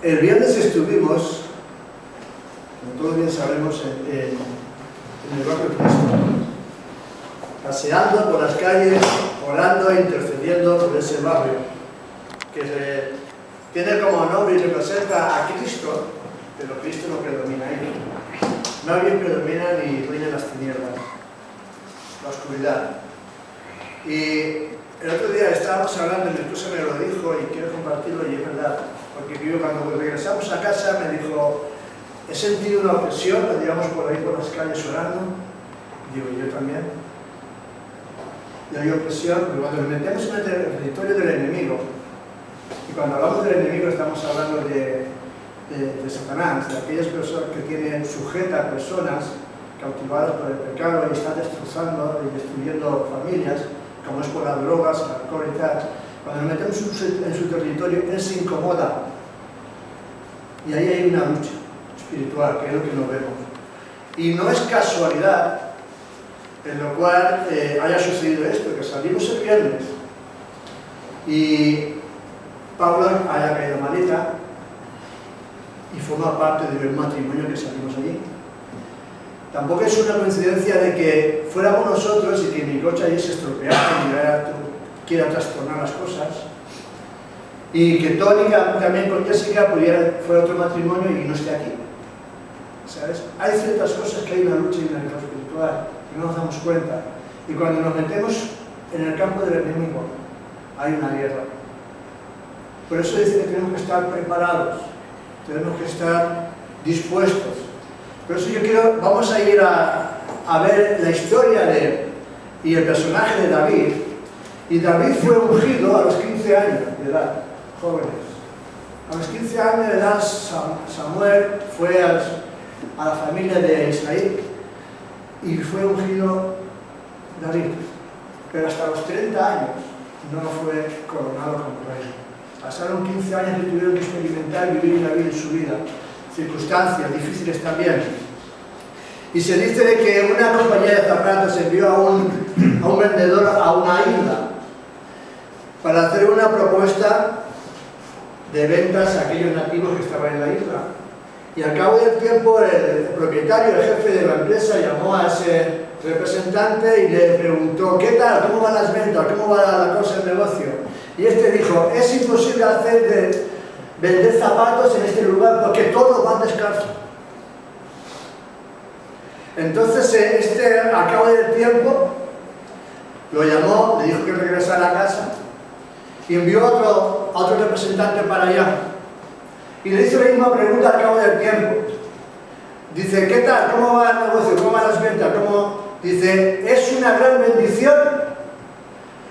El viernes estuvimos, como todos bien sabemos, en el barrio Cristo, paseando por las calles, orando e intercediendo por ese barrio, que tiene como nombre y representa a Cristo, pero Cristo no predomina ahí. Nadie predomina ni reina en las tinieblas, la oscuridad. Y el otro día estábamos hablando, mi esposa me lo dijo y quiero compartirlo, y es verdad, porque yo cuando regresamos a casa me dijo, he sentido una opresión cuando íbamos por ahí por las calles orando. Digo, yo también. Y hay opresión, pero cuando nos metemos en el territorio del enemigo, y cuando hablamos del enemigo estamos hablando de Satanás, de aquellas personas que tienen sujeta a personas cautivadas por el pecado y están destrozando y destruyendo familias, como es por las drogas, el alcohol y tal. Cuando nos metemos en su territorio, él se incomoda. Y ahí hay una lucha espiritual, que es lo que nos vemos. Y no es casualidad en lo cual haya sucedido esto, que salimos el viernes y Pablo haya caído malita y forma parte del matrimonio que salimos allí. Tampoco es una coincidencia de que fuéramos nosotros y que mi coche allí se estropeara y quiera trastornar las cosas, y que Tony también con Jessica fuera otro matrimonio y no esté aquí. ¿Sabes? Hay ciertas cosas que hay una lucha y una guerra espiritual y no nos damos cuenta. Y cuando nos metemos en el campo del enemigo, hay una guerra. Por eso dice que tenemos que estar preparados, tenemos que estar dispuestos. Por eso vamos a ir a ver la historia de él y el personaje de David. Y David fue ungido a los 15 años de edad, jóvenes. A los 15 años de edad Samuel fue a la familia de Israel y fue ungido David. Pero hasta los 30 años no fue coronado como rey. Pasaron 15 años que tuvieron que experimentar y vivir David en su vida. Circunstancias difíciles también. Y se dice de que una compañía de zapatos envió a un vendedor a una isla para hacer una propuesta de ventas a aquellos nativos que estaban en la isla. Y al cabo del tiempo el propietario, el jefe de la empresa, llamó a ese representante y le preguntó, ¿qué tal? ¿Cómo van las ventas? ¿Cómo va la cosa del negocio? Y este dijo, es imposible vender zapatos en este lugar porque todos van descalzos. Entonces al cabo del tiempo lo llamó, le dijo que regresara a casa y envió a otro representante para allá y le hizo la misma pregunta al cabo del tiempo. Dice, ¿qué tal? ¿Cómo va el negocio? ¿Cómo van las ventas? Dice, es una gran bendición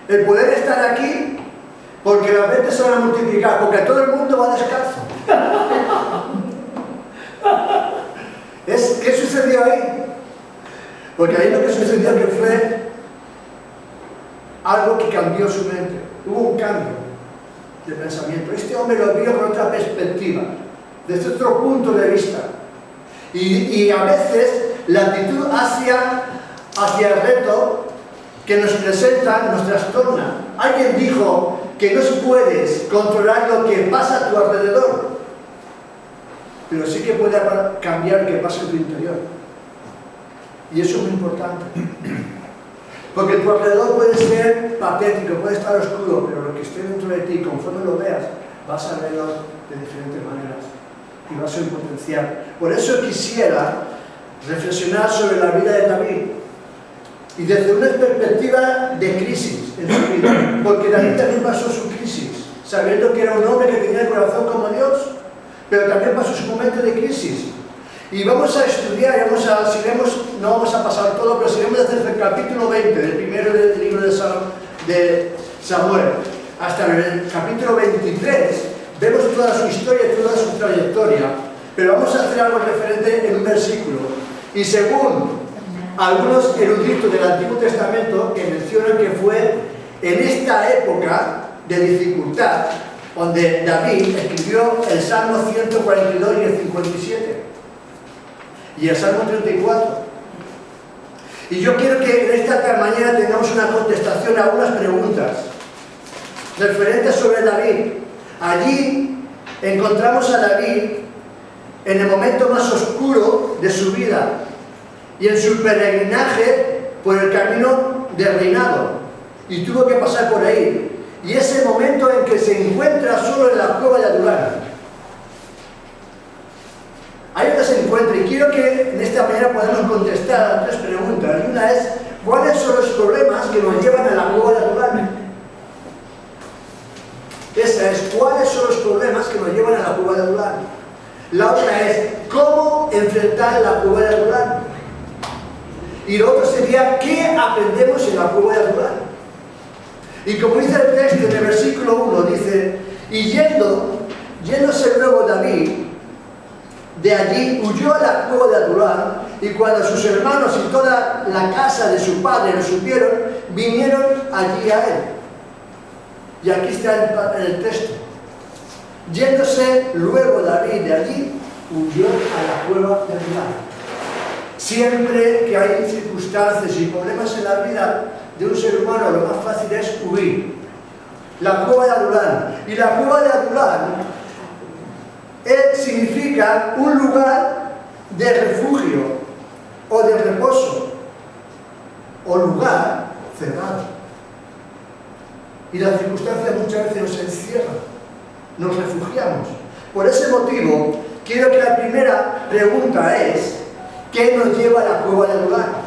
el poder estar aquí porque las ventas se van a multiplicar, porque todo el mundo va descalzo. ¿Qué sucedió ahí? Porque ahí lo que sucedió que fue algo que cambió su mente. Hubo un cambio de pensamiento. Este hombre lo vio con otra perspectiva, desde otro punto de vista. Y a veces la actitud hacia el reto que nos presenta nos trastorna. Alguien dijo que no puedes controlar lo que pasa a tu alrededor, pero sí que puede cambiar lo que pasa en tu interior. Y eso es muy importante. Porque tu alrededor puede ser patético, puede estar oscuro, pero lo que esté dentro de ti, conforme lo veas, vas a verlo de diferentes maneras y vas a potenciar. Por eso quisiera reflexionar sobre la vida de David y desde una perspectiva de crisis en su vida, porque David también pasó su crisis, sabiendo que era un hombre que tenía el corazón como Dios, pero también pasó su momento de crisis. Y vamos a estudiar, si vemos, no vamos a pasar todo, pero si vemos desde el capítulo 20 del primero del libro de Samuel hasta el capítulo 23, vemos toda su historia y toda su trayectoria, pero vamos a hacer algo referente en un versículo. Y según algunos eruditos del Antiguo Testamento que mencionan que fue en esta época de dificultad donde David escribió el Salmo 142 y el 57 y el Salmo 34. Y yo quiero que en esta mañana tengamos una contestación a unas preguntas referentes sobre David. Allí encontramos a David en el momento más oscuro de su vida y en su peregrinaje por el camino del reinado, y tuvo que pasar por ahí. Y es el momento en que se encuentra solo en la cueva de Adulam. Ahí donde se encuentra, y quiero que en esta manera podamos contestar a 3 preguntas. Y una es, ¿cuáles son los problemas que nos llevan a la cueva de Adulam? Esa es, ¿cuáles son los problemas que nos llevan a la cueva de Adulam? La otra es, ¿cómo enfrentar la cueva de Adulam? Y lo otro sería, ¿qué aprendemos en la cueva de Adulam? Y como dice el texto en el versículo 1, dice, y yéndose luego David, de allí huyó a la cueva de Adulam, y cuando sus hermanos y toda la casa de su padre lo supieron, vinieron allí a él. Y aquí está el texto. Yéndose luego David de allí, huyó a la cueva de Adulam. Siempre que hay circunstancias y problemas en la vida de un ser humano, lo más fácil es huir. La cueva de Adulam. Y la cueva de Adulam significa un lugar de refugio o de reposo o lugar cerrado. Y las circunstancias muchas veces nos encierran, nos refugiamos. Por ese motivo, quiero que la primera pregunta es, ¿qué nos lleva a la cueva de Adulam?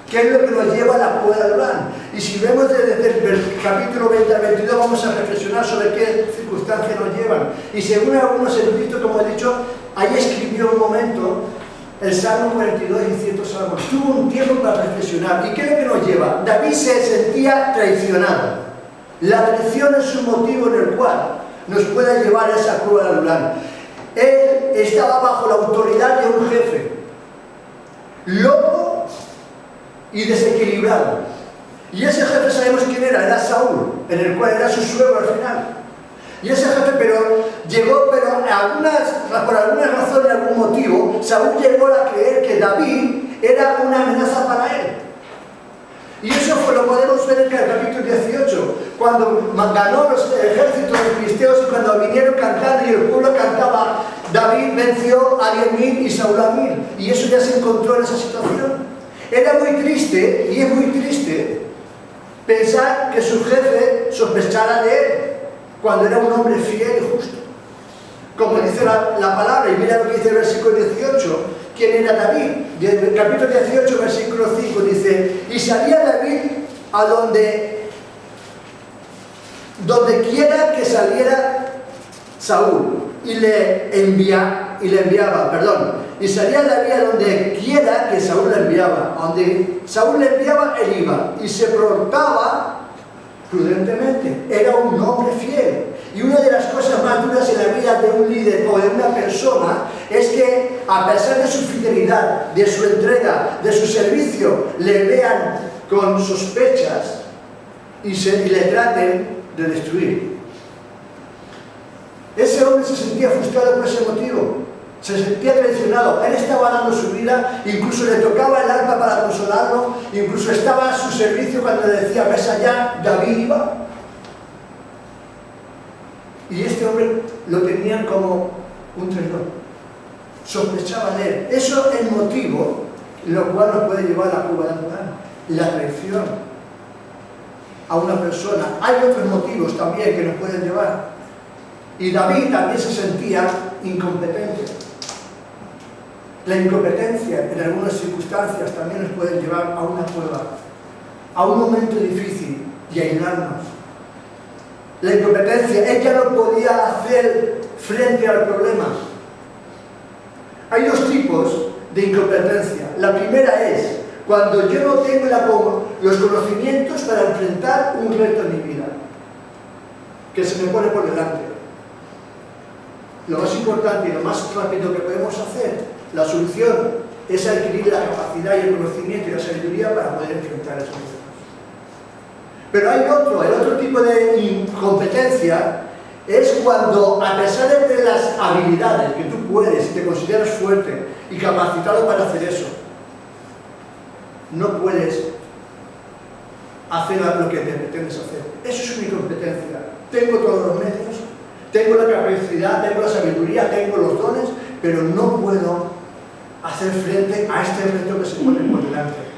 ¿Qué es lo que nos lleva a la cueva de Adulam? Y si vemos desde el capítulo 20 al 22, vamos a reflexionar sobre qué circunstancias nos llevan. Y según algunos eruditos, como he dicho, ahí escribió un momento el Salmo 42 y ciertos salmos. Tuvo un tiempo para reflexionar. ¿Y qué es lo que nos lleva? David se sentía traicionado. La traición es un motivo en el cual nos puede llevar a esa cueva de Adulam. Él estaba bajo la autoridad de un jefe, loco y desequilibrado. Y ese jefe sabemos quién era Saúl, en el cual era su suegro al final. Y ese jefe llegó, por alguna razón y algún motivo, Saúl llegó a creer que David era una amenaza para él. Y eso lo podemos ver en el capítulo 18, cuando ganó los ejércitos de filisteos y cuando vinieron cantando y el pueblo cantaba, David venció a 10.000 y Saúl a 1.000. Y eso ya se encontró en esa situación. Era muy triste, y es muy triste, pensar que su jefe sospechara de él, cuando era un hombre fiel y justo. Como dice la palabra, y mira lo que dice el versículo 18, ¿quién era David? El capítulo 18, versículo 5, dice, y salía David a donde quiera que saliera Saúl, y salía David a donde quiera que Saúl le enviaba. A donde Saúl le enviaba, él iba, y se portaba prudentemente. Era un hombre fiel. Y una de las cosas más duras en la vida de un líder o de una persona es que, a pesar de su fidelidad, de su entrega, de su servicio, le vean con sospechas y le traten de destruir. Ese hombre se sentía frustrado por ese motivo, se sentía traicionado. Él estaba dando su vida, incluso le tocaba el alma para consolarlo, incluso estaba a su servicio cuando le decía, ves allá, David iba. Y este hombre lo tenían como un traidor, sospechaba de él. Eso es el motivo, lo cual nos puede llevar a la cueva de Adulam, la traición a una persona. Hay otros motivos también que nos pueden llevar. Y David también se sentía incompetente. La incompetencia en algunas circunstancias también nos puede llevar a una cueva, a un momento difícil y aislarnos. La incompetencia, ella no podía hacer frente al problema. Hay 2 tipos de incompetencia. La primera es cuando yo no tengo los conocimientos para enfrentar un reto en mi vida, que se me pone por delante. Lo más importante y lo más rápido que podemos hacer, la solución, es adquirir la capacidad y el conocimiento y la sabiduría para poder enfrentar esos retos. Pero hay el otro tipo de incompetencia es cuando, a pesar de tener las habilidades que tú puedes, te consideras fuerte y capacitado para hacer eso, no puedes hacer lo que te pretendes hacer. Eso es una incompetencia. Tengo todos los medios, tengo la capacidad, tengo la sabiduría, tengo los dones, pero no puedo hacer frente a este reto que se pone por delante.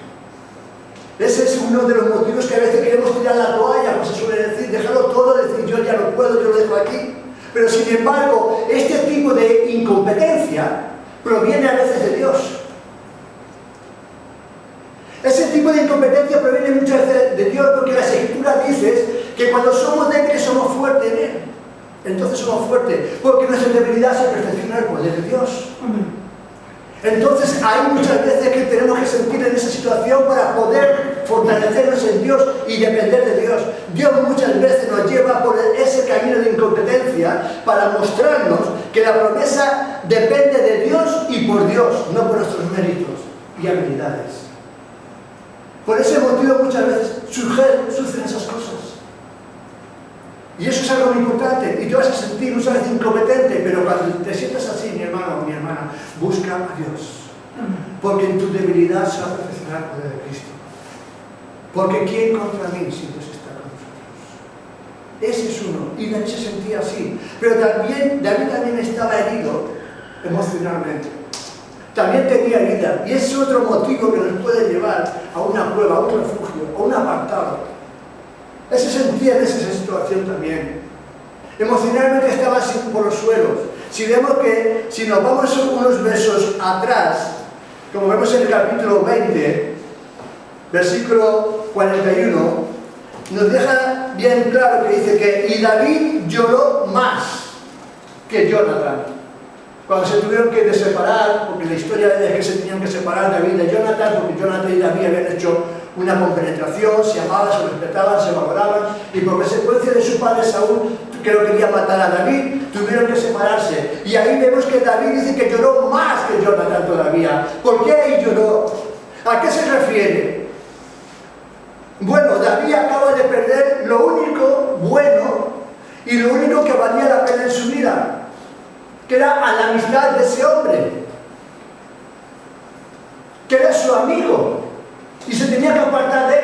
Ese es uno de los motivos que a veces queremos tirar la toalla, pues se suele decir, dejarlo todo, decir yo ya no puedo, yo lo dejo aquí. Pero sin embargo, este tipo de incompetencia proviene a veces de Dios. Ese tipo de incompetencia proviene muchas veces de Dios porque las Escrituras dicen que cuando somos débiles somos fuertes en Él. Entonces somos fuertes, porque nuestra debilidad se perfecciona en el poder de Dios. Entonces hay muchas veces que tenemos que sentir en esa situación para poder fortalecernos en Dios y depender de Dios. Dios muchas veces nos lleva por ese camino de incompetencia para mostrarnos que la promesa depende de Dios y por Dios, no por nuestros méritos y habilidades. Por ese motivo muchas veces suceden esas cosas. Y eso es algo muy importante, y te vas a sentir muchas veces incompetente, pero cuando te sientas así, mi hermano o mi hermana, busca a Dios. Porque en tu debilidad se va a perfeccionar el poder de Cristo. Porque ¿quién contra mí si Dios está con nosotros? Ese es uno, y David se sentía así. Pero también, David también estaba herido emocionalmente. También tenía herida, y es otro motivo que nos puede llevar a una prueba, a un refugio, a un apartado. Él se sentía en esa situación también. Emocionalmente estaba así por los suelos. Si vemos que, si nos vamos unos versos atrás, como vemos en el capítulo 20, versículo 41, nos deja bien claro que dice que y David lloró más que Jonathan. Cuando se tuvieron que separar, porque la historia es que se tenían que separar David de Jonathan, porque Jonathan y David habían hecho una compenetración, se amaban, se respetaban, se valoraban, y por consecuencia de su padre Saúl, que lo quería matar a David, tuvieron que separarse. Y ahí vemos que David dice que lloró más que Jonathan todavía. ¿Por qué ahí lloró? ¿A qué se refiere? Bueno, David acaba de perder lo único bueno y lo único que valía la pena en su vida, que era a la amistad de ese hombre, que era su amigo, y se tenía que apartar de él.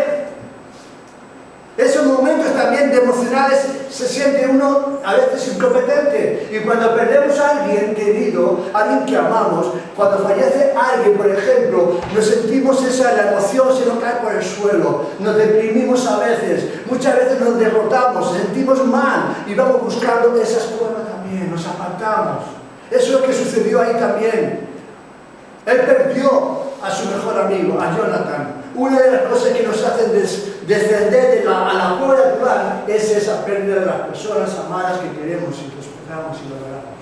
Esos momentos también de emocionales se siente uno a veces incompetente, y cuando perdemos a alguien querido, a alguien que amamos, cuando fallece alguien, por ejemplo, nos sentimos la emoción se nos cae por el suelo, nos deprimimos a veces, muchas veces nos derrotamos, sentimos mal y vamos buscando esas pruebas también, nos apartamos. Eso es lo que sucedió ahí también. Él perdió a su mejor amigo, a Jonathan. Una de las cosas que nos hacen descender a la prueba natural es esa pérdida de las personas amadas que queremos y respetamos y valoramos.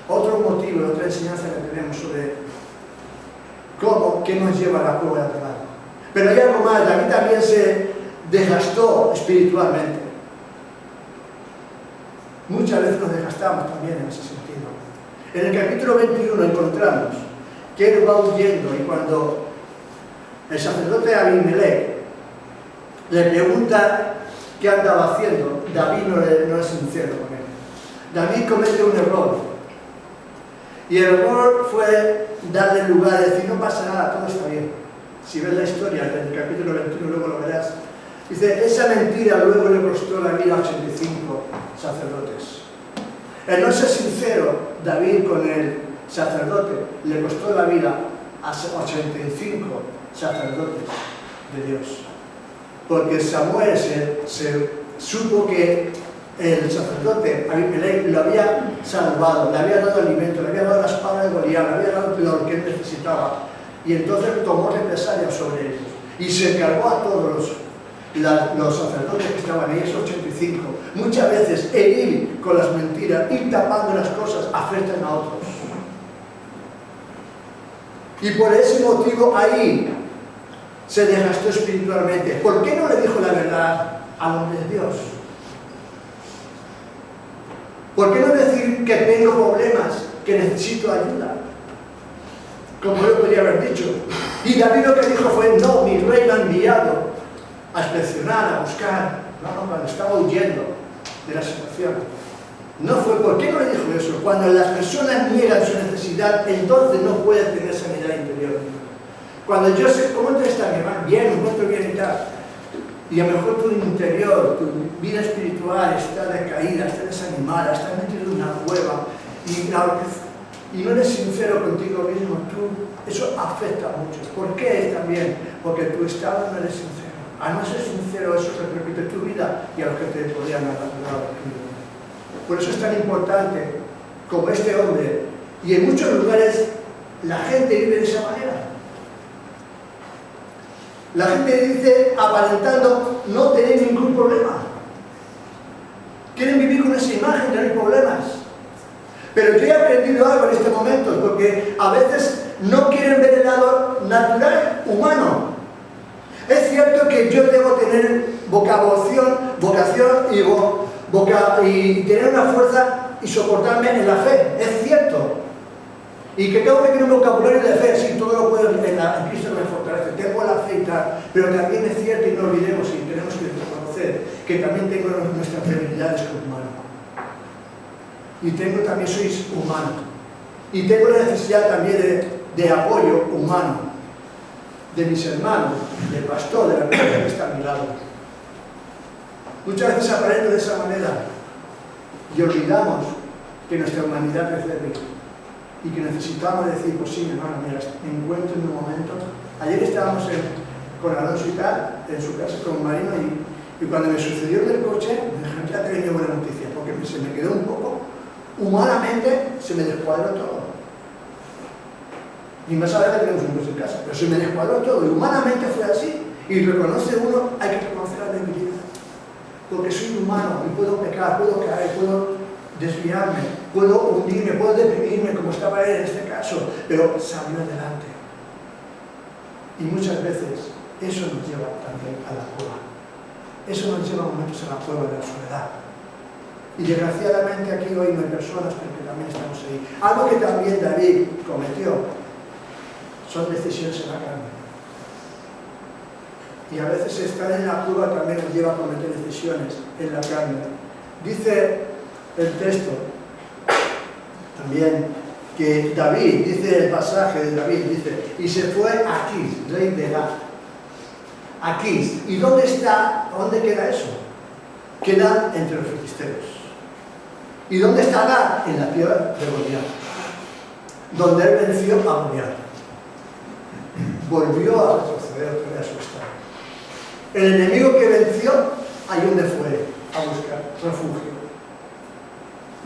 Otro motivo, otra enseñanza que tenemos sobre qué nos lleva a la prueba natural. Pero hay algo más, David también se desgastó espiritualmente. Muchas veces nos desgastamos también en ese sentido. En el capítulo 21 encontramos que él va huyendo, y cuando el sacerdote Abimelech le pregunta qué andaba haciendo, David no es sincero con él. David comete un error, y el error fue darle lugar a decir no pasa nada, todo está bien. Si ves la historia del capítulo 21 luego lo verás. Dice, esa mentira luego le costó la vida a 85 sacerdotes. El no ser sincero David con el sacerdote le costó la vida a 85 sacerdotes de Dios. Porque Samuel se supo que el sacerdote Abimelech lo había salvado, le había dado alimento, le había dado la espada de Goliat, le había dado lo que él necesitaba. Y entonces tomó represalias sobre ellos y se encargó a todos los sacerdotes que estaban ahí, esos 85. Muchas veces herir con las mentiras, ir tapando las cosas, afectan a otros. Y por ese motivo ahí se desgastó espiritualmente. ¿Por qué no le dijo la verdad al hombre de Dios? ¿Por qué no decir que tengo problemas, que necesito ayuda? Como yo podría haber dicho. Y David lo que dijo fue, no, mi rey me ha enviado a inspeccionar, a buscar. No, cuando estaba huyendo de la situación. No fue, ¿por qué no le dijo eso? Cuando las personas niegan su necesidad, entonces no pueden tener sanidad interior. Cuando yo sé, ¿cómo te está mi hermano? Bien, me encuentro bien y tal. Y a lo mejor tu interior, tu vida espiritual está decaída, está desanimada, está metido en una cueva y no eres sincero contigo mismo, eso afecta mucho. ¿Por qué también? Porque tu estado no eres sincero. Al no ser sincero, eso repercute en tu vida y a los que te podían hablar. Por eso es tan importante, como este hombre, y en muchos lugares la gente vive de esa manera. La gente dice, aparentando no tener ningún problema. Quieren vivir con esa imagen de no hay problemas. Pero yo he aprendido algo en este momento, porque a veces no quieren ver el lado natural, humano. Es cierto que yo debo tener vocación y tener una fuerza y soportarme en la fe, es cierto. Y que tengo que tener un vocabulario de fe, sí, todo lo puedo en Cristo me fortalece, tengo la fe y tal, pero también es cierto y no olvidemos y tenemos que reconocer que también tengo nuestras debilidades como humano. Y también sois humano. Y tengo la necesidad también de apoyo humano, de mis hermanos, del pastor, de la persona que está a mi lado. Muchas veces aparento de esa manera y olvidamos que nuestra humanidad es débil y que necesitamos decir, pues sí, hermano, mira, me encuentro en un momento. Ayer estábamos con Alonso y tal, en su casa con Marino, y cuando me sucedió en el coche, me dijeron, ya te venía buena noticia, porque se me quedó un poco, humanamente se me descuadró todo. Ni más saber que tenemos un coche en casa, pero se me descuadró todo, y humanamente fue así. Y reconoce uno, hay que reconocer la debilidad, porque soy humano y puedo pecar, puedo caer, puedo desviarme, puedo hundirme, puedo deprimirme como estaba él en este caso, pero salió adelante. Y muchas veces eso nos lleva también a la cueva. Eso nos lleva momentos a la cueva de la soledad. Y desgraciadamente aquí hoy no hay personas, porque también estamos ahí. Algo que también David cometió son decisiones en la carne. Y a veces estar en la cueva también nos lleva a cometer decisiones en la carne. Dice el texto también que David, dice el pasaje de David, dice, y se fue a Aquís, rey de Gat. Aquís. ¿Y dónde está? ¿Dónde queda eso? Queda entre los filisteos. ¿Y dónde está Gat? En la tierra de Goliat, donde él venció a Goliat. Volvió a retroceder otra vez a su estado. El enemigo que venció, ahí donde fue a buscar refugio.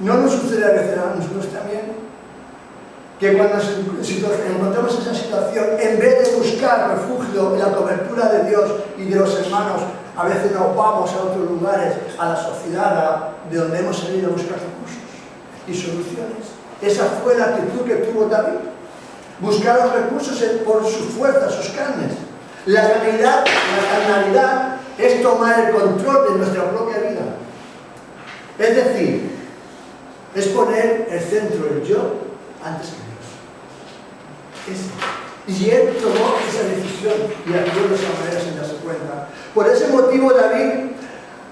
¿No nos sucede a veces a nosotros también? Que cuando nos encontramos esa situación, en vez de buscar refugio en la cobertura de Dios y de los hermanos, a veces nos vamos a otros lugares, a la sociedad, de donde hemos salido a buscar recursos y soluciones. Esa fue la actitud que tuvo David. Buscar los recursos por sus fuerzas, sus carnes. La carnalidad es tomar el control de nuestra propia vida. Es decir, es poner el centro, el yo, antes que Dios. Y él tomó esa decisión y actuó de esa manera sin darse cuenta. Por ese motivo David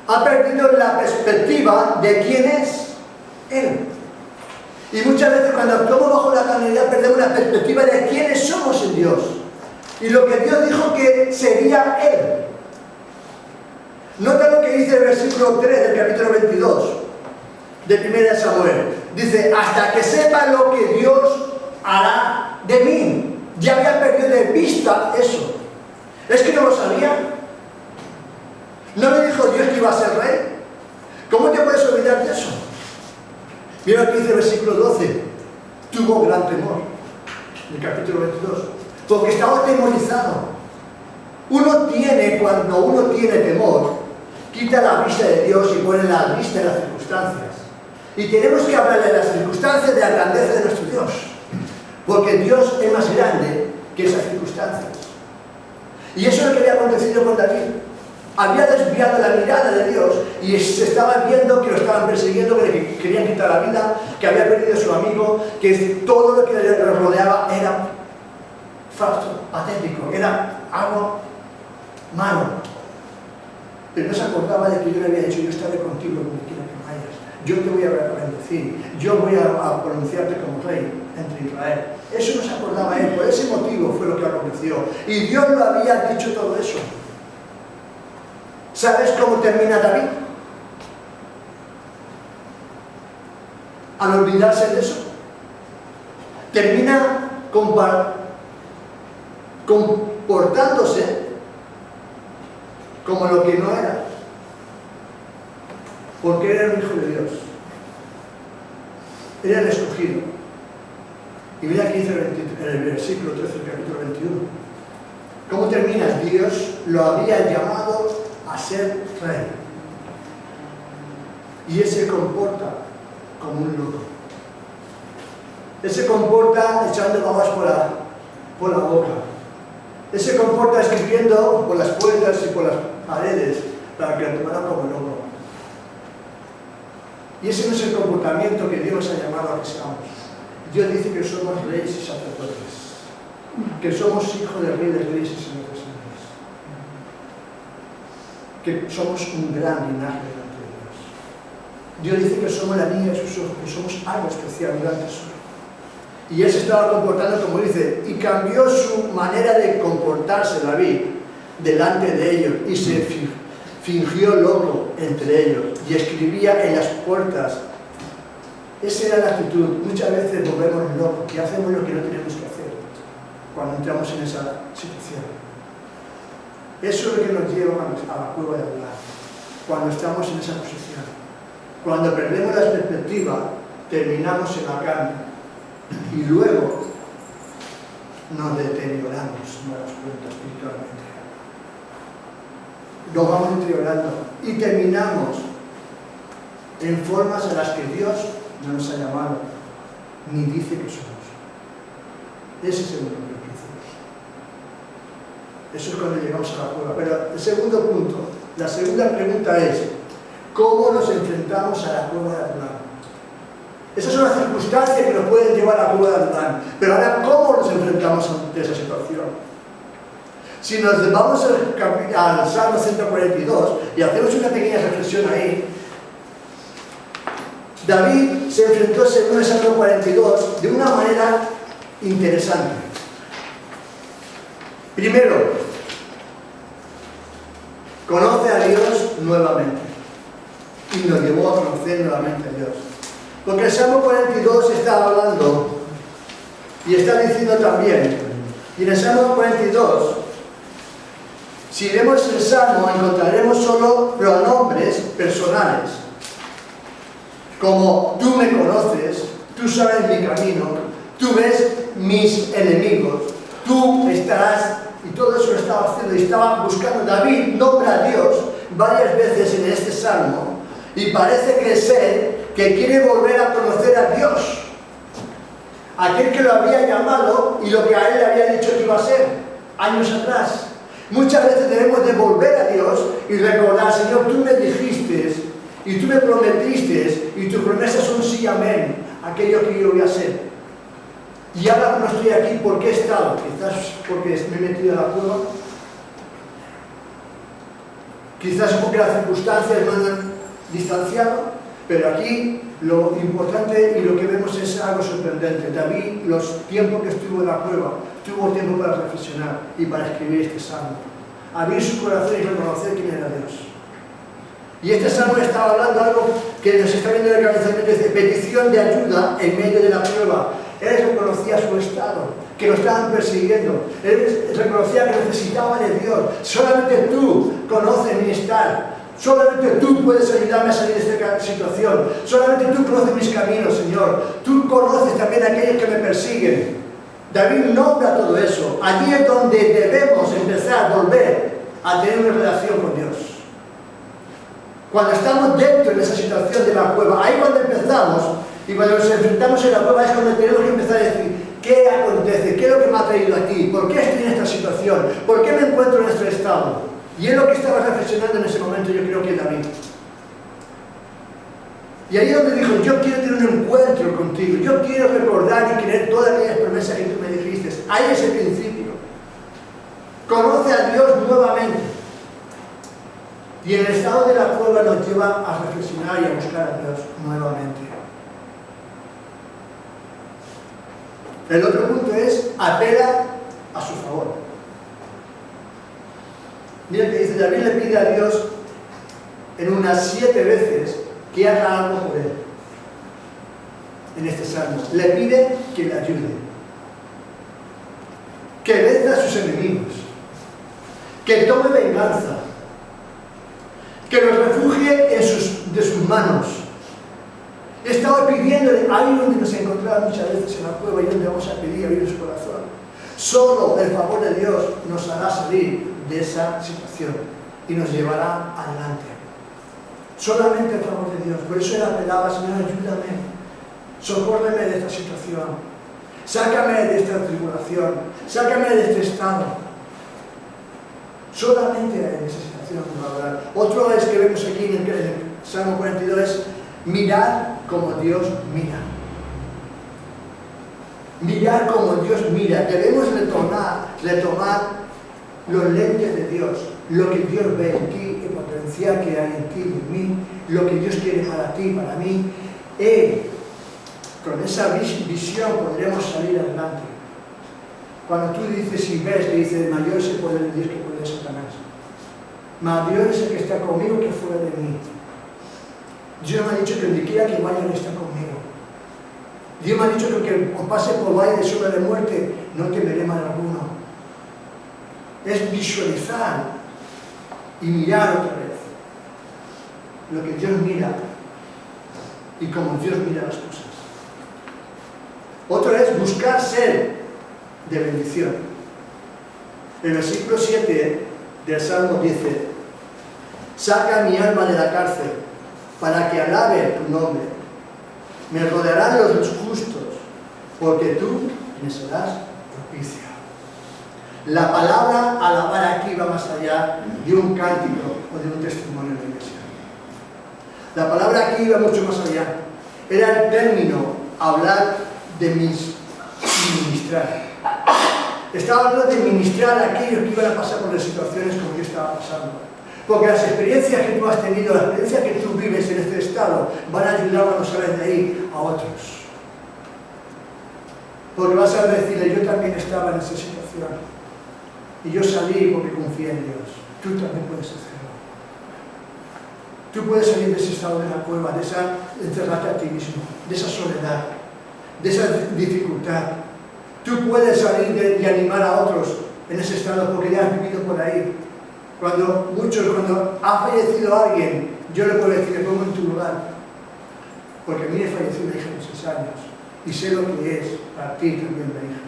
ha perdido la perspectiva de quién es él. Y muchas veces cuando actuamos bajo la carnalidad perdemos la perspectiva de quiénes somos en Dios. Y lo que Dios dijo que sería él. Nota lo que dice el versículo 3 del capítulo 22 de 1 Samuel. Dice, hasta que sepa lo que Dios hará de mí. Ya había perdido de vista eso. ¿Es que no lo sabía? ¿No le dijo Dios que iba a ser rey? ¿Cómo te puedes olvidar de eso? Mira lo que dice el versículo 12. Tuvo gran temor. En el capítulo 22. Porque estaba atemorizado. Cuando uno tiene temor, quita la vista de Dios y pone la vista de las circunstancias. Y tenemos que hablar de las circunstancias, de la grandeza de nuestro Dios. Porque Dios es más grande que esas circunstancias. Y eso es lo que había acontecido con David. Había desviado la mirada de Dios y se estaba viendo que lo estaban persiguiendo, que le querían quitar la vida, que había perdido a su amigo, que todo lo que le rodeaba era falso, patético, era algo malo. Pero no se acordaba de que yo le había dicho, yo estaré contigo donde quiera que vayas. Yo te voy a bendecir, yo voy a pronunciarte como rey entre Israel. Eso no se acordaba él, por ese motivo fue lo que aconteció. Y Dios lo había dicho todo eso. ¿Sabes cómo termina David? Al olvidarse de eso, termina comportándose como lo que no era, porque era un hijo de Dios, era el escogido. Y mira aquí dice en el versículo 13 del capítulo 21, ¿cómo termina? Dios lo había llamado a ser rey, y él se comporta como un loco. Él se comporta echando babas por la boca. Él se comporta escribiendo por las puertas y por las paredes para que lo tomaran como loco. Y ese no es el comportamiento que Dios nos ha llamado a que seamos. Dios dice que somos reyes y sacerdotes, que somos hijos de reyes y señores de señores, que somos un gran linaje delante de Dios. Dios dice que somos la niña de sus ojos, que somos algo especial, un gran tesoro. Y él se estaba comportando como dice, y cambió su manera de comportarse David delante de ellos, y se fingió loco entre ellos, y escribía en las puertas. Esa era la actitud. Muchas veces volvemos locos y hacemos lo que no tenemos que hacer cuando entramos en esa situación. Eso es lo que nos lleva a la cueva de Adulam, cuando estamos en esa posición. Cuando perdemos la perspectiva, terminamos en la carne y luego nos deterioramos, nos damos cuenta espiritualmente. Nos vamos deteriorando y terminamos en formas a las que Dios no nos ha llamado, ni dice que somos. Ese es el primer principio. Eso es cuando llegamos a la cueva. Pero el segundo punto, la segunda pregunta es, ¿cómo nos enfrentamos a la cueva de Adulam? Esas son las circunstancias que nos pueden llevar a la cueva de Adulam. Pero ahora, ¿cómo nos enfrentamos ante esa situación? Si nos vamos al Salmo 142 y hacemos una pequeña reflexión ahí, David se enfrentó, según el Salmo 42, de una manera interesante. Primero, conoce a Dios nuevamente. Y nos llevó a conocer nuevamente a Dios. Porque el Salmo 42 está hablando y está diciendo también, y en el Salmo 42, si leemos el Salmo, encontraremos solo pronombres personales. Como tú me conoces, tú sabes mi camino, tú ves mis enemigos, tú estarás, y todo eso lo estaba haciendo, y estaba buscando. David nombra a Dios varias veces en este salmo, y parece que es él que quiere volver a conocer a Dios, aquel que lo había llamado y lo que a él le había dicho que iba a ser, años atrás. Muchas veces debemos de volver a Dios y recordar, Señor, tú me dijiste, y tú me prometiste, y tus promesas son sí, amén, aquello que yo voy a hacer. Y ahora no estoy aquí, ¿por qué he estado? Quizás porque me he metido a la cueva, quizás porque las circunstancias me han distanciado, pero aquí lo importante y lo que vemos es algo sorprendente. David, los tiempos que estuvo en la cueva, tuvo tiempo para reflexionar y para escribir este salmo, abrir su corazón y reconocer quién era Dios. Y este salmo estaba hablando de algo que nos está viendo en el cabezamiento, de petición de ayuda en medio de la prueba. Él reconocía su estado, que lo estaban persiguiendo. Él reconocía que necesitaba de Dios. Solamente tú conoces mi estar. Solamente tú puedes ayudarme a salir de esta situación. Solamente tú conoces mis caminos, Señor. Tú conoces también a aquellos que me persiguen. David nombra todo eso. Allí es donde debemos empezar a volver a tener una relación con Dios. Cuando estamos dentro de esa situación de la cueva, ahí cuando empezamos, y cuando nos enfrentamos en la cueva es cuando tenemos que empezar a decir, ¿qué acontece? ¿Qué es lo que me ha traído aquí? ¿Por qué estoy en esta situación? ¿Por qué me encuentro en este estado? Y es lo que estaba reflexionando en ese momento, yo creo que David. Y ahí es donde dijo, yo quiero tener un encuentro contigo, yo quiero recordar y creer todas aquellas promesas que tú me dijiste. Ahí es el principio. Conoce a Dios nuevamente. Y el estado de la cueva nos lleva a reflexionar y a buscar a Dios nuevamente. El otro punto es, apela a su favor. Mira que dice, David le pide a Dios en unas 7 veces que haga algo por él. En este salmo le pide que le ayude, que venza a sus enemigos, que tome venganza, que los refugie de sus manos. Estaba pidiéndole ahí donde nos encontraba muchas veces en la cueva y donde vamos a pedir abrir su corazón. Solo el favor de Dios nos hará salir de esa situación y nos llevará adelante. Solamente el favor de Dios. Por eso él apelaba: Señor, ayúdame, socórreme de esta situación, sácame de esta tribulación, sácame de este estado. Solamente en esa situación nos va a hablar. Otro es que vemos aquí en el Salmo 42 es mirar como Dios mira. Mirar como Dios mira. Debemos retomar los lentes de Dios, lo que Dios ve en ti, el potencial que hay en ti y en mí, lo que Dios quiere para ti, para mí. Con esa visión podremos salir adelante. Cuando tú dices y ves que dice: mayor es el poder de Dios que el poder de Satanás. Mayor es el que está conmigo que fuera de mí. Dios me ha dicho que donde quiera que vaya, Él está conmigo. Dios me ha dicho que aunque pase por valle de sombra de muerte, no temeré mal alguno. Es visualizar y mirar otra vez lo que Dios mira y cómo Dios mira las cosas. Otro es buscar ser de bendición. El versículo 7 del Salmo dice: saca mi alma de la cárcel para que alabe tu nombre. Me rodearán los justos, porque tú me serás propicio. La palabra alabar aquí va más allá de un cántico o de un testimonio de la iglesia. La palabra aquí va mucho más allá. Era el término hablar de ministrar. Estaba hablando de ministrar a aquellos que iban a pasar por las situaciones como yo estaba pasando. Porque las experiencias que tú has tenido, las experiencias que tú vives en este estado, van a ayudar cuando sales de ahí a otros. Porque vas a decirle: yo también estaba en esa situación y yo salí porque confié en Dios. Tú también puedes hacerlo. Tú puedes salir de ese estado de la cueva, de esa encerrarte a ti mismo, de esa soledad, de esa dificultad. Tú puedes salir y animar a otros en ese estado porque ya has vivido por ahí. Cuando ha fallecido alguien, yo le puedo decir: me pongo en tu lugar, porque a mí me falleció una hija de 6 años y sé lo que es partir también la hija.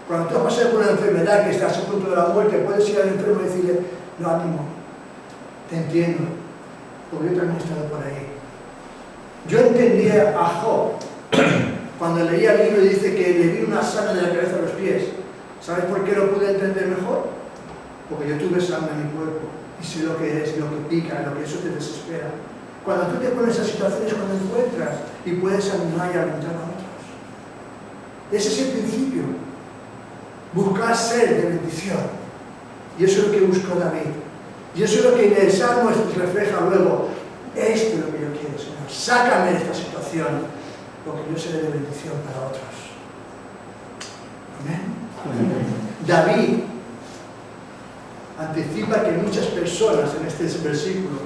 Cuando tú has pasado por una enfermedad que estás a punto de la muerte, puedes ir al enfermo y decirle: no, ánimo, te entiendo, porque yo también he estado por ahí. Yo entendía a Job cuando leía el libro y dice que le vi una sana de la cabeza a los pies. ¿Sabes por qué lo pude entender mejor? Porque yo tuve sangre en mi cuerpo y sé lo que es, lo que pica, lo que eso te desespera. Cuando tú te pones a situaciones cuando encuentras y puedes animar y alentar a otros. Ese es el principio. Buscar ser de bendición. Y eso es lo que buscó David. Y eso es lo que en el Salmo refleja luego. Esto es lo que yo quiero, Señor. Sácame de esta situación, porque yo seré de bendición para otros. Amén. David anticipa que muchas personas en este versículo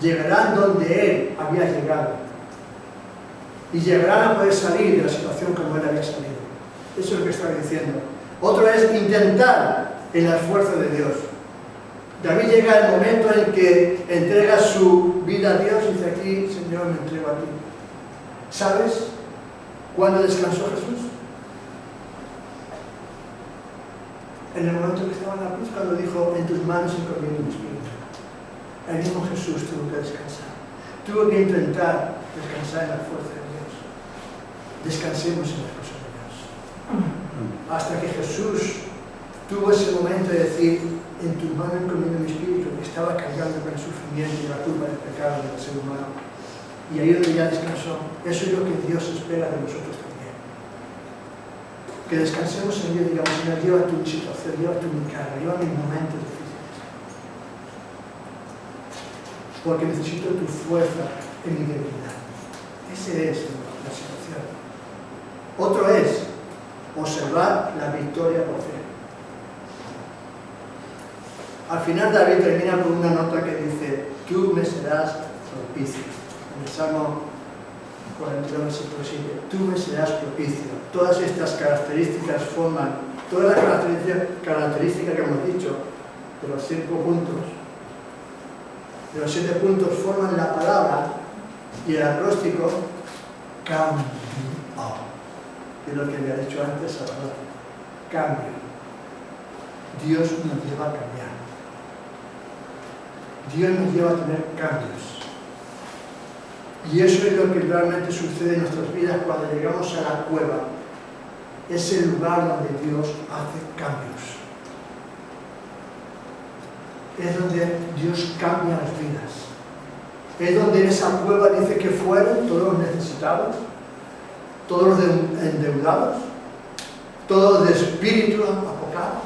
llegarán donde él había llegado y llegarán a poder salir de la situación como él había salido. Eso es lo que estaba diciendo. Otro es intentar el esfuerzo de Dios. David llega al momento en que entrega su vida a Dios y dice: aquí, Señor, me entrego a ti. ¿Sabes cuándo descansó Jesús? En el momento que estaba en la cruz, cuando dijo: en tus manos encomiendo mi espíritu. El mismo Jesús tuvo que descansar. Tuvo que intentar descansar en la fuerza de Dios. Descansemos en las cosas de Dios. Hasta que Jesús tuvo ese momento de decir: en tus manos encomiendo mi espíritu, que estaba cargando con el sufrimiento y la culpa del pecado del ser humano. Y ahí donde ya descansó. Eso es lo que Dios espera de nosotros también. Que descansemos en Dios y digamos: Señor, lleva tu situación, lleva tu mi carga, lleva mis momentos difíciles. Porque necesito tu fuerza en mi debilidad. Esa es la situación. Otro es observar la victoria por fe. Al final David termina con una nota que dice: tú me serás propicio. En el Salmo 42, versículo 7, tú me serás propicio. Todas estas características forman, toda la característica que hemos dicho, de los 5 puntos, de los 7 puntos forman la palabra y el acróstico cambio. De lo que le ha dicho antes Salvador. Cambio. Dios nos lleva a cambiar. Dios nos lleva a tener cambios. Y eso es lo que realmente sucede en nuestras vidas cuando llegamos a la cueva. Es el lugar donde Dios hace cambios. Es donde Dios cambia las vidas. Es donde en esa cueva dice que fueron todos los necesitados, todos los endeudados, todos los de espíritu apocados,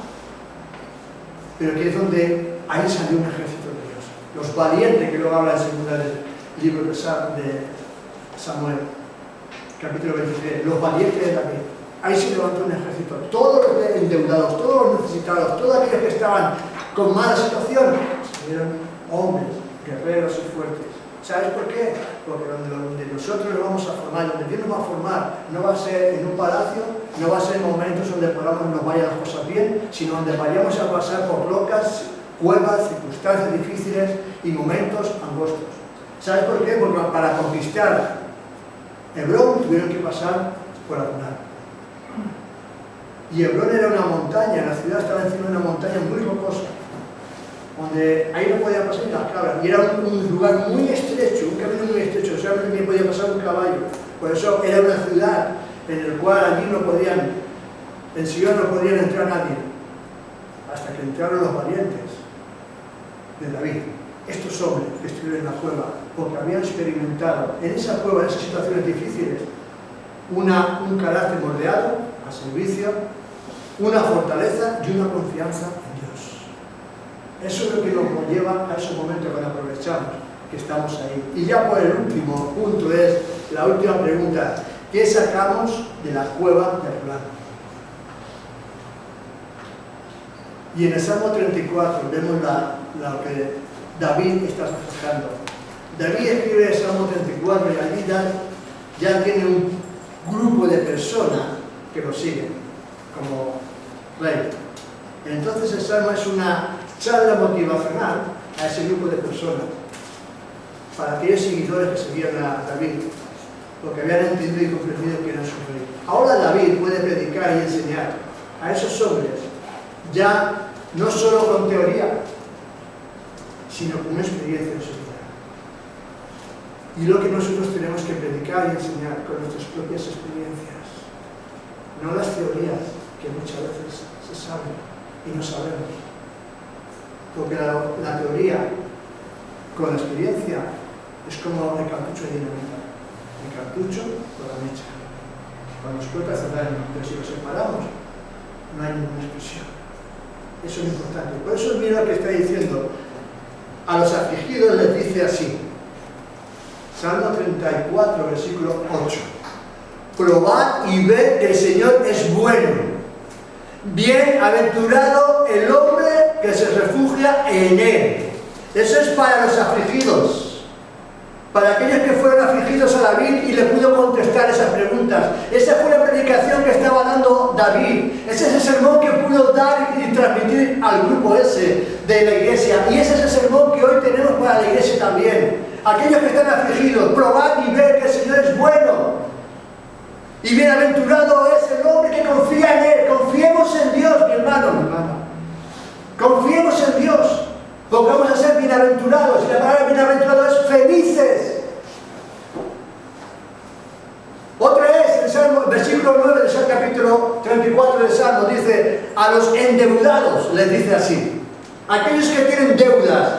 pero que es donde ahí salió un ejército de Dios. Los valientes, que luego habla en segundo libro de Samuel, capítulo 23, los valientes de David. Ahí se levantó un ejército, todos los endeudados, todos los necesitados, todos aquellos que estaban con mala situación, salieron hombres, guerreros y fuertes. ¿Sabes por qué? Porque donde nosotros nos vamos a formar, donde Dios nos va a formar, no va a ser en un palacio, no va a ser en momentos donde nos vayan las cosas bien, sino donde vayamos a pasar por locas cuevas, circunstancias difíciles y momentos angostos. ¿Sabes por qué? Porque para conquistar Hebrón tuvieron que pasar por Adonai. Y Hebrón era una montaña, la ciudad estaba encima de una montaña muy rocosa, donde ahí no podían pasar ni las cabras, y era un lugar muy estrecho, un camino muy estrecho, solamente ni podía pasar un caballo. Por eso era una ciudad en la cual allí no podían, en Sion no podían entrar nadie, hasta que entraron los valientes de David, estos hombres que estuvieron en la cueva, porque habían experimentado en esa cueva, en esas situaciones difíciles, un carácter moldeado a servicio, una fortaleza y una confianza en Dios. Eso es lo que nos lleva a esos momentos cuando aprovechamos que estamos ahí. Y ya por el último punto es la última pregunta: ¿qué sacamos de la cueva de Adullam? Y en el Salmo 34 vemos lo que David está reflejando. David escribe el Salmo 34 y allí ya tiene un grupo de personas que lo siguen como rey. Entonces el Salmo es una charla motivacional a ese grupo de personas, para aquellos seguidores que seguían a David, porque habían entendido y comprendido que era su rey. Ahora David puede predicar y enseñar a esos hombres, ya no solo con teoría, sino con una experiencia en su vida. Y lo que nosotros tenemos que predicar y enseñar con nuestras propias experiencias, no las teorías que muchas veces se saben y no sabemos. Porque la teoría con la experiencia es como el cartucho de dinamita. El cartucho con la mecha. Cuando explota hace daño, pero si lo separamos no hay ninguna explosión. Eso es lo importante. Por eso mira lo que está diciendo. A los afligidos les dice así. Salmo 34, versículo 8. Probad y ved que el Señor es bueno. Bienaventurado el hombre que se refugia en Él. Eso es para los afligidos, para aquellos que fueron afligidos a David y le pudo contestar esas preguntas. Esa fue la predicación que estaba dando David. Ese es el sermón que pudo dar y transmitir al grupo ese de la iglesia. Y ese es el sermón que hoy tenemos para la iglesia también. Aquellos que están afligidos, probad y ved que el Señor es bueno. Y bienaventurado es el hombre que confía en Él. Confiemos en Dios, mi hermano, mi hermana. Confiemos en Dios, porque vamos a ser bienaventurados. Y la palabra bienaventurado es felices. Otra vez, el Salmo, versículo 9 del capítulo 34 del Salmo, dice: a los endeudados les dice así, aquellos que tienen deudas,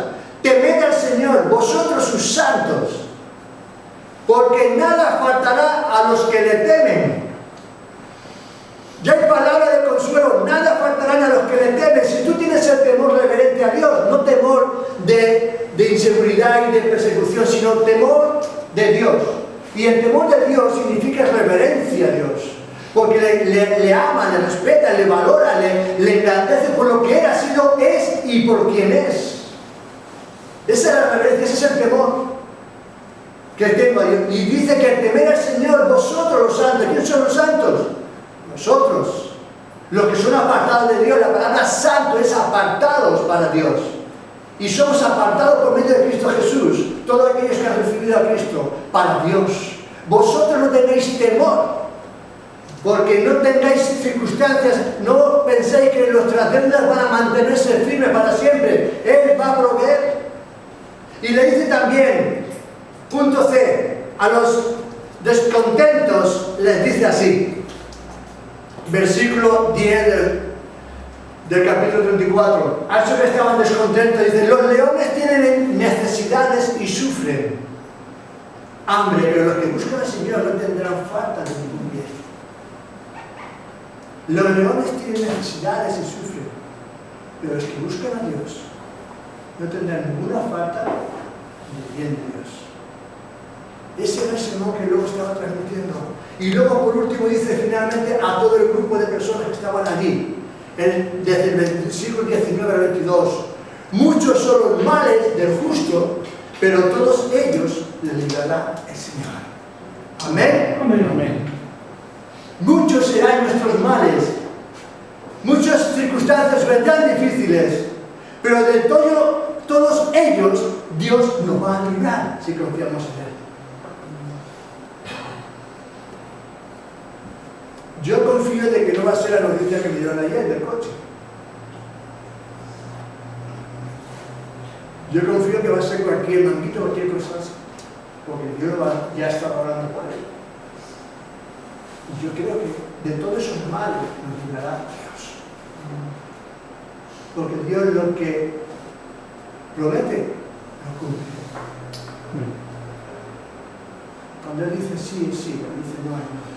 temed al Señor, vosotros sus santos, porque nada faltará a los que le temen. Ya hay palabra de consuelo, nada faltarán a los que le temen. Si tú tienes el temor reverente a Dios, no temor de inseguridad y de persecución, sino temor de Dios. Y el temor de Dios significa reverencia a Dios, porque le ama, le respeta, le valora, le engrandece por lo que Él ha sido, es y por quien es. Esa es la reverencia, ese es el temor que tengo a Dios. Y dice que el temer al Señor, vosotros los santos. ¿Quiénes son los santos? Nosotros, los que son apartados de Dios. La palabra santo es apartados para Dios. Y somos apartados por medio de Cristo Jesús. Todos aquellos que han recibido a Cristo, para Dios. Vosotros no tenéis temor, porque no tengáis circunstancias, no penséis que nuestras deudas van a mantenerse firmes para siempre. Él va a proveer. Y le dice también, punto C, a los descontentos les dice así, versículo 10 del capítulo 34, a esos que estaban descontentos, dice, los leones tienen necesidades y sufren hambre, pero los que buscan al Señor no tendrán falta de ningún bien. Los leones tienen necesidades y sufren, pero los que buscan a Dios no tendrán ninguna falta del bien de Dios. Ese era el sermón que luego estaba transmitiendo. Y luego, por último, dice finalmente a todo el grupo de personas que estaban allí, desde el versículo 19 al 22, muchos son los males del justo, pero todos ellos les librará el Señor. Amén. Amén. Amén. Muchos serán nuestros males, muchas circunstancias vendrán difíciles, pero de todos ellos Dios nos va a librar si confiamos en Él. Yo confío de que no va a ser la noticia que me dieron ayer del coche. Yo confío que va a ser cualquier manguito, cualquier cosa así, porque Dios ya está hablando por él. Y yo creo que de todos esos males nos librará Dios. Porque Dios lo que promete, lo cumple. Cuando Él dice sí, es sí, cuando dice no, es no.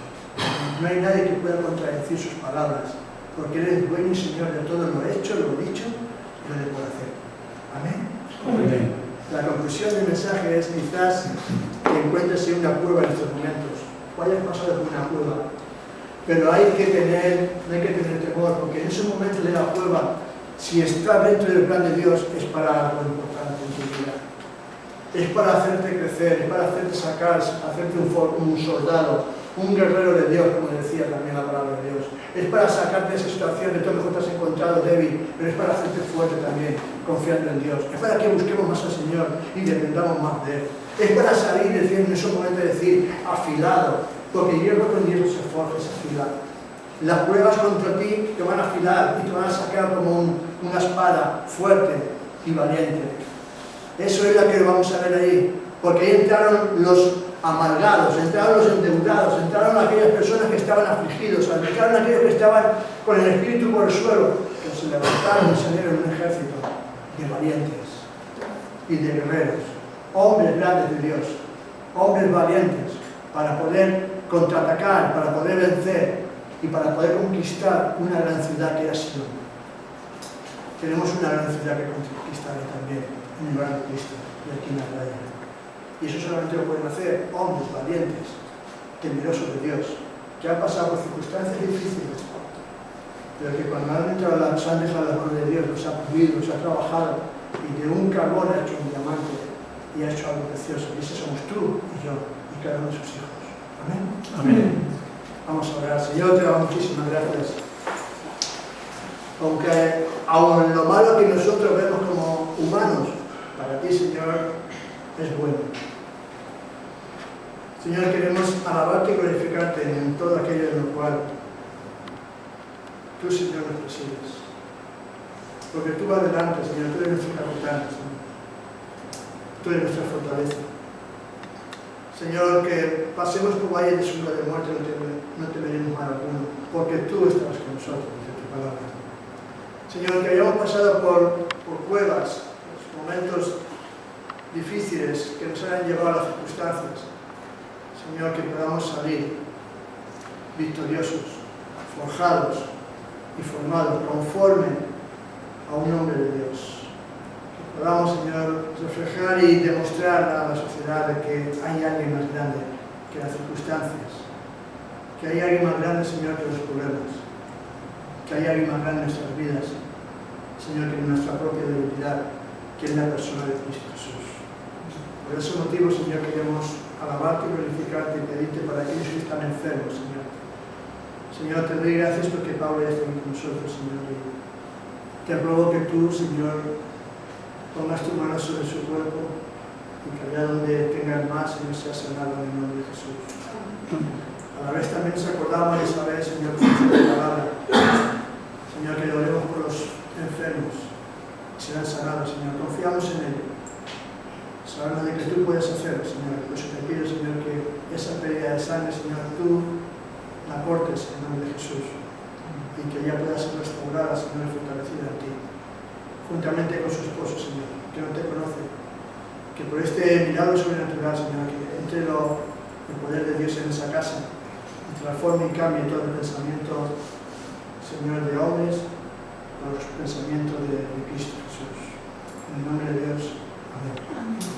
No hay nadie que pueda contradecir sus palabras, porque Él es dueño y Señor de todo lo hecho, lo dicho y lo de por hacer. Amén. Amén. La conclusión del mensaje es quizás que encuentres en una prueba en estos momentos, o hayas pasado por una prueba, pero no hay que tener temor, porque en ese momento de la prueba, si está dentro del plan de Dios, es para algo importante en tu vida. Es para hacerte crecer, es para hacerte sacar, hacerte un soldado, un guerrero de Dios, como decía también la palabra de Dios. Es para sacarte de esa situación de todo lo que te has encontrado débil, pero es para hacerte fuerte también, confiando en Dios. Es para que busquemos más al Señor y dependamos más de Él. Es para salir y decir en ese momento, decir, afilado, porque hierro con hierro se forja, es afilado. Las pruebas contra ti te van a afilar y te van a sacar como una espada fuerte y valiente. Eso es lo que vamos a ver ahí, porque ahí entraron los amargados, entraron los endeudados, entraron aquellas personas que estaban afligidos, entraron aquellos que estaban con el espíritu por el suelo, que se levantaron y salieron en un ejército de valientes y de guerreros, hombres grandes de Dios, hombres valientes, para poder contraatacar, para poder vencer y para poder conquistar una gran ciudad que era Sion. Tenemos una gran ciudad que conquistar también, en el lugar de Cristo, de aquí en la playa. Y eso solamente lo pueden hacer hombres valientes, temerosos de Dios, que han pasado por circunstancias difíciles, pero que cuando han entrado han dejado las manos de Dios, los ha pulido, los ha trabajado, y de un carbón ha hecho un diamante y ha hecho algo precioso. Y ese somos tú y yo, y cada uno de sus hijos. Amén. Amén. Vamos a orar. Señor, te damos muchísimas gracias. Aunque aun lo malo que nosotros vemos como humanos, para ti, Señor, es bueno. Señor, queremos alabarte y glorificarte en todo aquello en lo cual tú, Señor, nos presides. Porque tú vas adelante, Señor, tú eres nuestro capitán, Señor. Tú eres nuestra fortaleza. Señor, que pasemos por valles de sombra de muerte, no temeremos mal alguno, porque tú estarás con nosotros, dice tu palabra. Señor, que hayamos pasado por pruebas, momentos difíciles que nos hayan llevado a las circunstancias. Señor, que podamos salir victoriosos, forjados y formados conforme a un nombre de Dios. Que podamos, Señor, reflejar y demostrar a la sociedad de que hay alguien más grande que las circunstancias, que hay alguien más grande, Señor, que los problemas, que hay alguien más grande en nuestras vidas, Señor, que en nuestra propia debilidad, que que es la persona de Cristo Jesús. Por ese motivo, Señor, queremos alabarte y glorificarte y pedirte para aquellos que están enfermos, Señor. Señor, te doy gracias porque Pablo ya está aquí con nosotros, Señor. Y te ruego que tú, Señor, pongas tu mano sobre su cuerpo y que allá donde tenga el más, Señor, sea sanado en el nombre de Jesús. A la vez también nos acordamos de saber, Señor, con tu palabra, Señor, que oremos por los enfermos y serán sanados, Señor. Confiamos en ello. Sabemos de que tú puedes hacerlo, Señor. Por eso te pido, Señor, que esa pérdida de sangre, Señor, tú la cortes en nombre de Jesús y que ella pueda ser restaurada, Señor, y fortalecida en ti, juntamente con su esposo, Señor, que no te conoce, que por este milagro sobrenatural, Señor, que entre el poder de Dios en esa casa y transforme y cambie todo el pensamiento, Señor, de hombres por los pensamientos de Cristo Jesús. En el nombre de Dios. Amén.